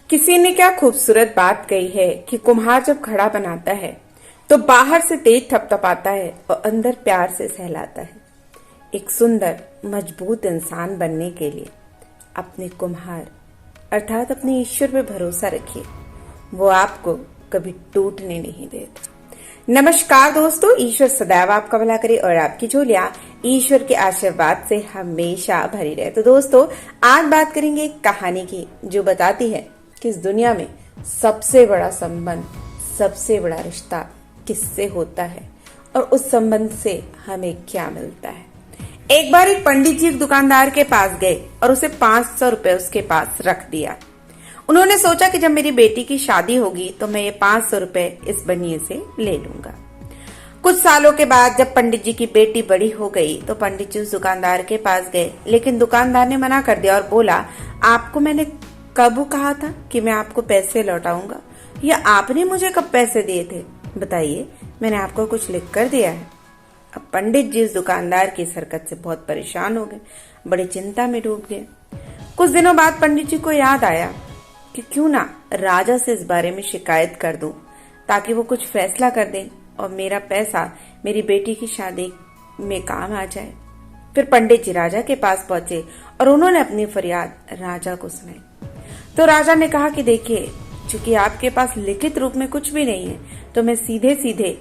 किसी ने क्या खूबसूरत बात कही है कि कुम्हार जब घड़ा बनाता है तो बाहर से तेज थपथपाता है और अंदर प्यार से सहलाता है। एक सुंदर मजबूत इंसान बनने के लिए अपने कुम्हार अर्थात अपने ईश्वर पे भरोसा रखिए, वो आपको कभी टूटने नहीं देता। नमस्कार दोस्तों, ईश्वर सदैव आपका भला करे और आपकी झोलियां ईश्वर के आशीर्वाद से हमेशा भरी रहे। तो दोस्तों, आज बात करेंगे एक कहानी की जो बताती है कि इस दुनिया में सबसे बड़ा संबंध, सबसे बड़ा रिश्ता किससे होता है और उस संबंध से हमें क्या मिलता है। एक बार एक पंडित जी एक दुकानदार के पास गए और उसे 500 रुपए उसके पास रख दिया। उन्होंने सोचा कि जब मेरी बेटी की शादी होगी तो मैं ये 500 रुपए इस बनिए से ले लूंगा। कुछ सालों के बाद जब पंडित जी की बेटी बड़ी हो गई तो पंडित जी उस दुकानदार के पास गए, लेकिन दुकानदार ने मना कर दिया और बोला, आपको मैंने कब कहा था कि मैं आपको पैसे लौटाऊंगा, या आपने मुझे कब पैसे दिए थे? बताइए, मैंने आपको कुछ लिख कर दिया है। अब पंडित जी उस दुकानदार की इस हरकत से बहुत परेशान हो गए, बड़ी चिंता में डूब गए। कुछ दिनों बाद पंडित जी को याद आया कि क्यों ना राजा से इस बारे में शिकायत कर दूं, ताकि वो कुछ फैसला कर दें और मेरा पैसा मेरी बेटी की शादी में काम आ जाए। फिर पंडित जी राजा के पास पहुंचे और उन्होंने अपनी फरियाद राजा को सुनाई। तो राजा ने कहा कि देखिए, चूंकि आपके पास लिखित रूप में कुछ भी नहीं है तो मैं सीधे सीधे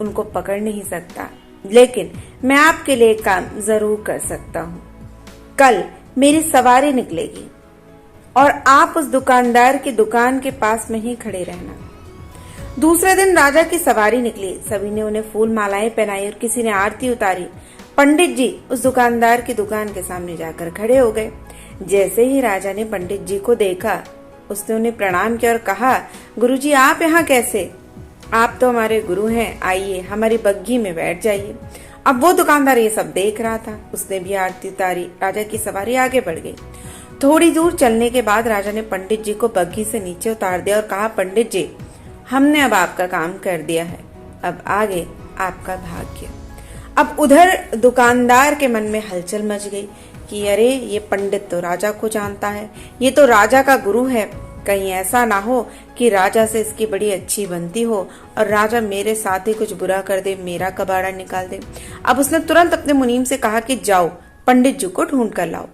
उनको पकड़ नहीं सकता, लेकिन मैं आपके लिए एक काम जरूर कर सकता हूँ। कल मेरी सवारी निकलेगी और आप उस दुकानदार की दुकान के पास में ही खड़े रहना। दूसरे दिन राजा की सवारी निकली, सभी ने उन्हें फूल मालाएं पहनाई और किसी ने आरती उतारी। पंडित जी उस दुकानदार की दुकान के सामने जाकर खड़े हो गए। जैसे ही राजा ने पंडित जी को देखा, उसने उन्हें प्रणाम किया और कहा, गुरुजी आप यहाँ कैसे? आप तो हमारे गुरु हैं, आइए हमारी बग्घी में बैठ जाइए। अब वो दुकानदार ये सब देख रहा था, उसने भी आरती उतारी। राजा की सवारी आगे बढ़ गई। थोड़ी दूर चलने के बाद राजा ने पंडित जी को बग्घी से नीचे उतार दिया और कहा, पंडित जी हमने अब आपका काम कर दिया है, अब आगे आपका भाग्य। अब उधर दुकानदार के मन में हलचल मच गई कि अरे, ये पंडित तो राजा को जानता है, ये तो राजा का गुरु है, कहीं ऐसा ना हो कि राजा से इसकी बड़ी अच्छी बनती हो और राजा मेरे साथ ही कुछ बुरा कर दे, मेरा कबाड़ा निकाल दे। अब उसने तुरंत अपने मुनीम से कहा कि जाओ पंडित जी को ढूंढ कर लाओ।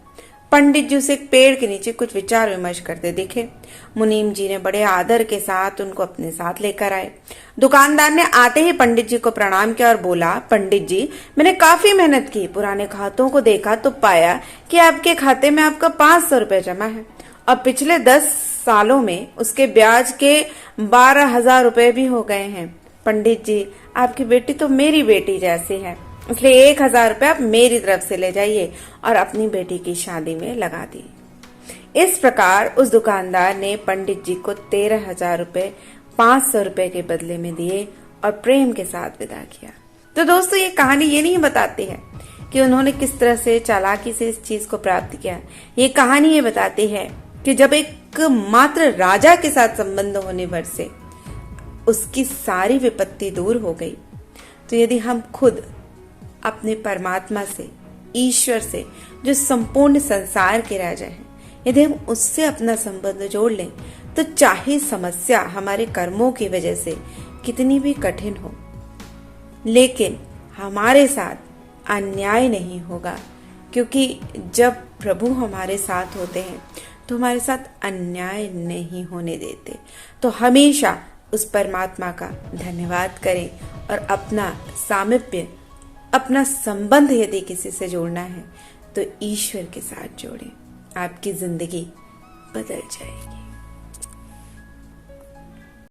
पंडित जी उसे एक पेड़ के नीचे कुछ विचार विमर्श करते दिखे। मुनीम जी ने बड़े आदर के साथ उनको अपने साथ लेकर आए। दुकानदार ने आते ही पंडित जी को प्रणाम किया और बोला, पंडित जी मैंने काफी मेहनत की, पुराने खातों को देखा तो पाया कि आपके खाते में आपका 500 रुपए जमा है और पिछले 10 सालों में उसके ब्याज के 12,000 रुपए भी हो गए हैं। पंडित जी आपकी बेटी तो मेरी बेटी जैसी है, इसलिए 1,000 रुपए आप मेरी तरफ से ले जाइए और अपनी बेटी की शादी में लगा दी। इस प्रकार उस दुकानदार ने पंडित जी को 13,000 रुपए 500 रुपए के बदले में दिए और प्रेम के साथ विदा किया। तो दोस्तों, ये कहानी ये नहीं बताती है कि उन्होंने किस तरह से चालाकी से इस चीज को प्राप्त किया। ये कहानी ये बताती है कि जब एक मात्र राजा के साथ संबंध होने भर से उसकी सारी विपत्ति दूर हो गई, तो यदि हम खुद अपने परमात्मा से, ईश्वर से, जो संपूर्ण संसार के राजा हैं, यदि हम उससे अपना संबंध जोड़ लें तो चाहे समस्या हमारे कर्मों की वजह से कितनी भी कठिन हो, लेकिन हमारे साथ अन्याय नहीं होगा, क्योंकि जब प्रभु हमारे साथ होते हैं तो हमारे साथ अन्याय नहीं होने देते। तो हमेशा उस परमात्मा का धन्यवाद करें और अपना सामीप्य, अपना संबंध यदि किसी से जोड़ना है तो ईश्वर के साथ जोड़ें, आपकी जिंदगी बदल जाएगी।